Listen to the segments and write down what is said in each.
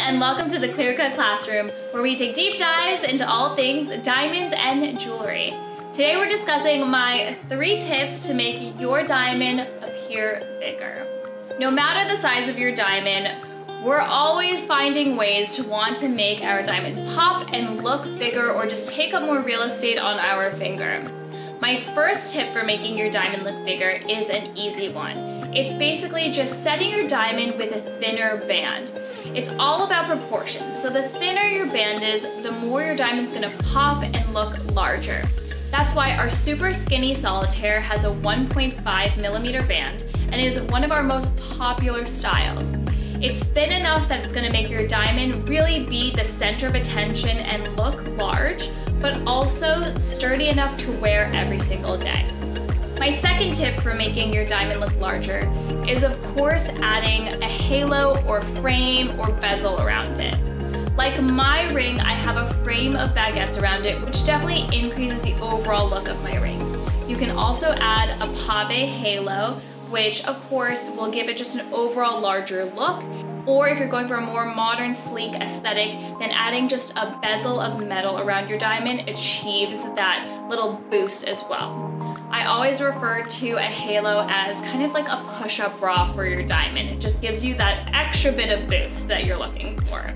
and welcome to the Clear Cut Classroom, where we take deep dives into all things diamonds and jewelry. Today we're discussing my 3 tips to make your diamond appear bigger. No matter the size of your diamond, we're always finding ways to want to make our diamond pop and look bigger or just take up more real estate on our finger. My first tip for making your diamond look bigger is an easy one. It's basically just setting your diamond with a thinner band. It's all about proportion. So the thinner your band is, the more your diamond's gonna pop and look larger. That's why our super skinny solitaire has a 1.5 millimeter band and is one of our most popular styles. It's thin enough that it's gonna make your diamond really be the center of attention and look large, but also sturdy enough to wear every single day. My second tip for making your diamond look larger is, of course, adding a halo or frame or bezel around it. Like my ring, I have a frame of baguettes around it, which definitely increases the overall look of my ring. You can also add a pave halo, which of course will give it just an overall larger look. Or if you're going for a more modern, sleek aesthetic, then adding just a bezel of metal around your diamond achieves that little boost as well. I always refer to a halo as kind of like a push-up bra for your diamond. It just gives you that extra bit of boost that you're looking for.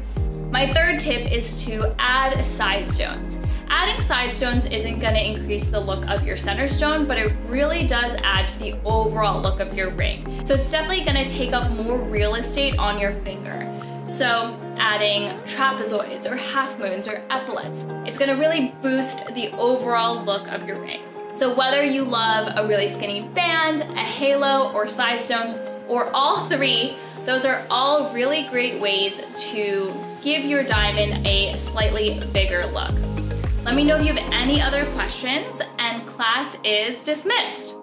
My third tip is to add side stones. Adding side stones isn't gonna increase the look of your center stone, but it really does add to the overall look of your ring. So it's definitely gonna take up more real estate on your finger. So adding trapezoids or half moons or epaulets, it's gonna really boost the overall look of your ring. So whether you love a really skinny band, a halo, or side stones, or all 3, those are all really great ways to give your diamond a slightly bigger look. Let me know if you have any other questions, and class is dismissed.